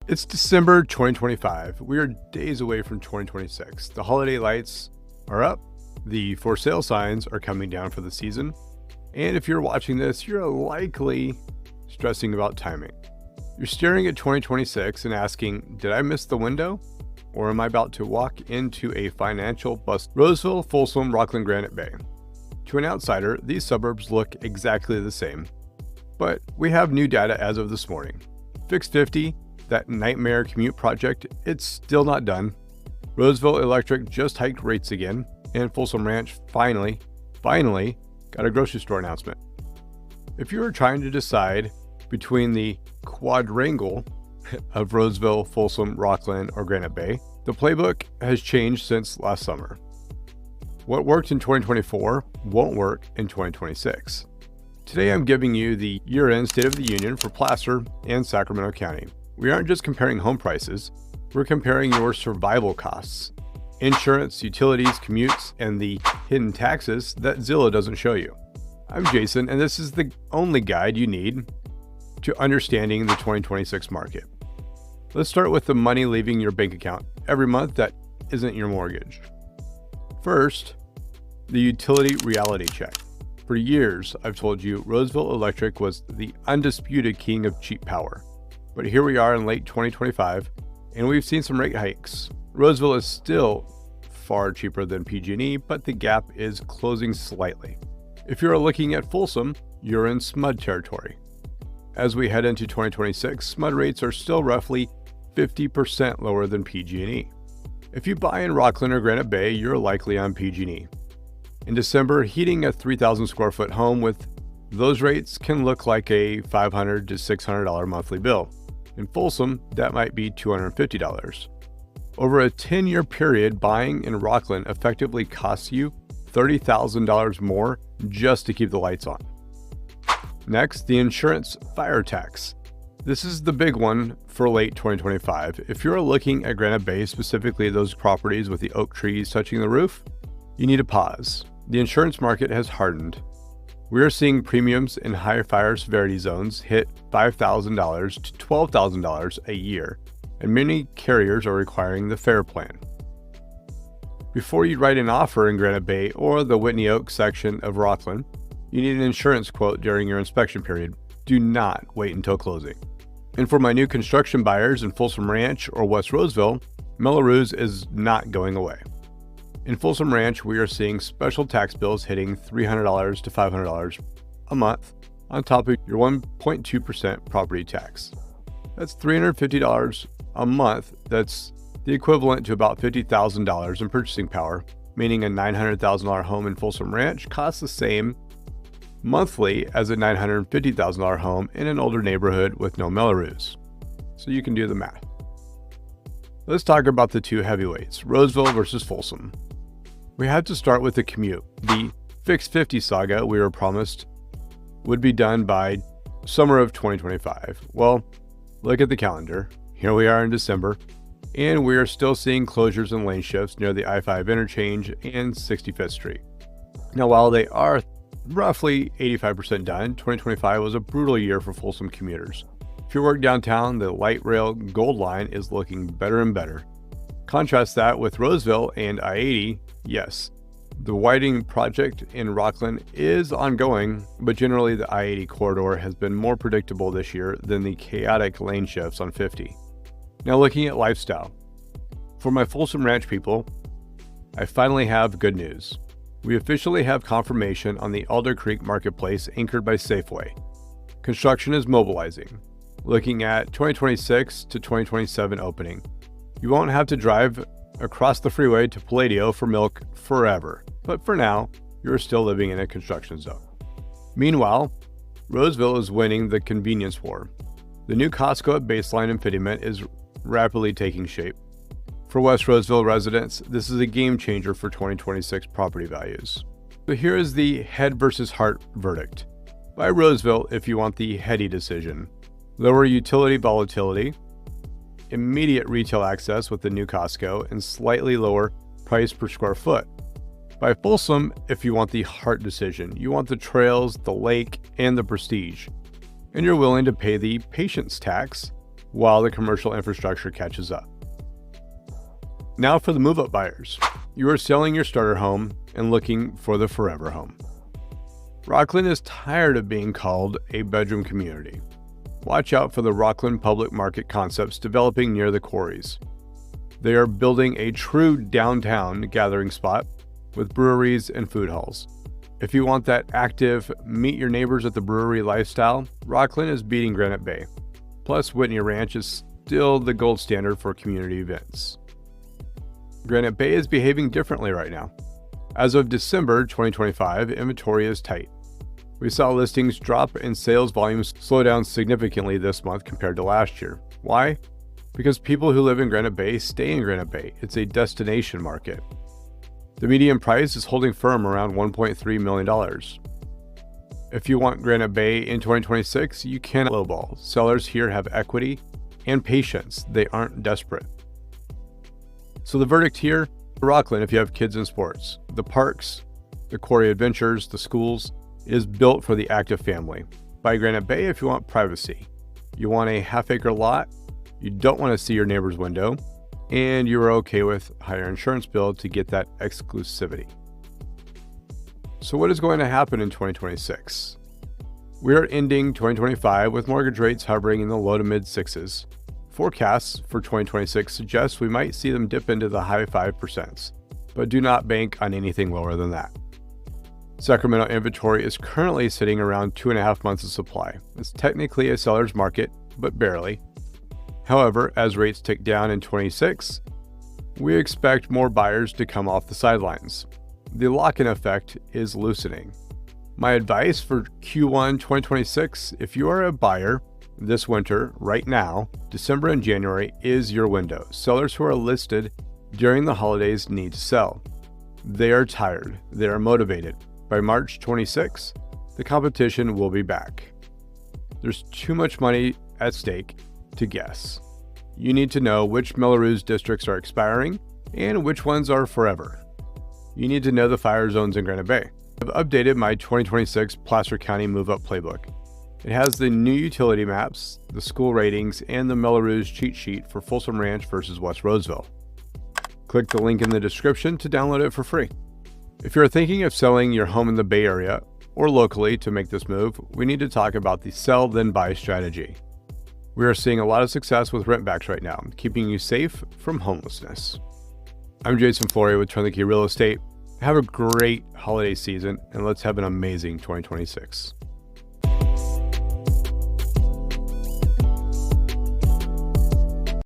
It's December 2025. We are days away from 2026. The holiday lights are up, the for sale signs are coming down for the season, and if you're watching this, you're likely stressing about timing. You're staring at 2026 and asking, did I miss the window? Or am I about to walk into a financial bust? Roseville, Folsom, Rockland, Granite Bay. To an outsider, these suburbs look exactly the same, but we have new data as of this morning. Fix 50, that nightmare commute project, it's still not done. Roseville Electric just hiked rates again, and Folsom Ranch finally got a grocery store announcement. If you are trying to decide between the quadrangle of Roseville, Folsom, Rockland, or Granite Bay, the playbook has changed since last summer. What worked in 2024 won't work in 2026. Today I'm giving you the year-end State of the Union for Placer and Sacramento County. We aren't just comparing home prices, we're comparing your survival costs, insurance, utilities, commutes, and the hidden taxes that Zillow doesn't show you. I'm Jayson, and this is the only guide you need to understanding the 2026 market. Let's start with the money leaving your bank account every month that isn't your mortgage. First, the utility reality check. For years, I've told you Roseville Electric was the undisputed king of cheap power. But here we are in late 2025, and we've seen some rate hikes. Roseville is still far cheaper than PG&E, but the gap is closing slightly. If you're looking at Folsom, you're in SMUD territory. As we head into 2026, SMUD rates are still roughly 50% lower than PG&E. If you buy in Rockland or Granite Bay, you're likely on PG&E. In December, heating a 3,000 square foot home with those rates can look like a $500 to $600 monthly bill. In Folsom, that might be $250. Over a 10-year period, buying in Rockland effectively costs you $30,000 more just to keep the lights on. Next, the insurance fire tax. This is the big one for late 2025. If you're looking at Granite Bay, specifically those properties with the oak trees touching the roof, you need to pause. The insurance market has hardened. We are seeing premiums in higher fire severity zones hit $5,000 to $12,000 a year, and many carriers are requiring the FAIR plan. Before you write an offer in Granite Bay or the Whitney Oak section of Rockland, you need an insurance quote during your inspection period. Do not wait until closing. And for my new construction buyers in Folsom Ranch or West Roseville, Mello-Roos is not going away. In Folsom Ranch, we are seeing special tax bills hitting $300 to $500 a month on top of your 1.2% property tax. That's $350 a month. That's the equivalent to about $50,000 in purchasing power, meaning a $900,000 home in Folsom Ranch costs the same monthly as a $950,000 home in an older neighborhood with no Mello-Roos. So you can do the math. Let's talk about the two heavyweights, Roseville versus Folsom. We had to start with the commute. The Fix 50 saga we were promised would be done by summer of 2025. Well, look at the calendar. Here we are in December, and we are still seeing closures and lane shifts near the I-5 interchange and 65th Street. Now, while they are roughly 85% done, 2025 was a brutal year for Folsom commuters. If you work downtown, the light rail Gold Line is looking better and better. Contrast that with Roseville and I-80. Yes, the widening project in Rockland is ongoing, but generally the I-80 corridor has been more predictable this year than the chaotic lane shifts on 50. Now looking at lifestyle. For my Folsom Ranch people, I finally have good news. We officially have confirmation on the Alder Creek Marketplace anchored by Safeway. Construction is mobilizing. Looking at 2026 to 2027 opening. You won't have to drive across the freeway to Palladio for milk forever, but for now, you're still living in a construction zone. Meanwhile, Roseville is winning the convenience war. The new Costco at Baseline and Fitiment is rapidly taking shape. For West Roseville residents, this is a game changer for 2026 property values. So here is the head versus heart verdict. Buy Roseville if you want the heady decision. Lower utility volatility, immediate retail access with the new Costco, and slightly lower price per square foot. Buy Folsom if you want the heart decision. You want the trails, the lake, and the prestige. And you're willing to pay the patience tax while the commercial infrastructure catches up. Now for the move-up buyers. You are selling your starter home and looking for the forever home. Rockland is tired of being called a bedroom community. Watch out for the Rockland public market concepts developing near the quarries. They are building a true downtown gathering spot with breweries and food halls. If you want that active, meet your neighbors at the brewery lifestyle, Rockland is beating Granite Bay. Plus, Whitney Ranch is still the gold standard for community events. Granite Bay is behaving differently right now. As of December 2025, inventory is tight. We saw listings drop and sales volumes slow down significantly this month compared to last year. Why? Because people who live in Granite Bay stay in Granite Bay. It's a destination market. The median price is holding firm around $1.3 million. If you want Granite Bay in 2026, you can lowball. Sellers here have equity and patience. They aren't desperate. So the verdict here, Rockland if you have kids in sports. The parks, the quarry adventures, the schools, is built for the active family. Buy Granite Bay if you want privacy. You want a half-acre lot, you don't want to see your neighbor's window, and you are okay with higher insurance bill to get that exclusivity. So what is going to happen in 2026? We are ending 2025 with mortgage rates hovering in the low to mid sixes. Forecasts for 2026 suggest we might see them dip into the high 5%, but do not bank on anything lower than that. Sacramento inventory is currently sitting around 2.5 months of supply. It's technically a seller's market, but barely. However, as rates tick down in 26, we expect more buyers to come off the sidelines. The lock-in effect is loosening. My advice for Q1 2026, if you are a buyer this winter, right now, December and January is your window. Sellers who are listed during the holidays need to sell. They are tired. They are motivated. By March 26, the competition will be back. There's too much money at stake to guess. You need to know which Mello-Roos districts are expiring and which ones are forever. You need to know the fire zones in Granite Bay. I've updated my 2026 Placer County move-up playbook. It has the new utility maps, the school ratings, and the Mello-Roos cheat sheet for Folsom Ranch versus West Roseville. Click the link in the description to download it for free. If you're thinking of selling your home in the Bay Area or locally to make this move, we need to talk about the sell then buy strategy. We are seeing a lot of success with rentbacks right now, keeping you safe from homelessness. I'm Jayson Flory with Turn the Key Real Estate. Have a great holiday season and let's have an amazing 2026.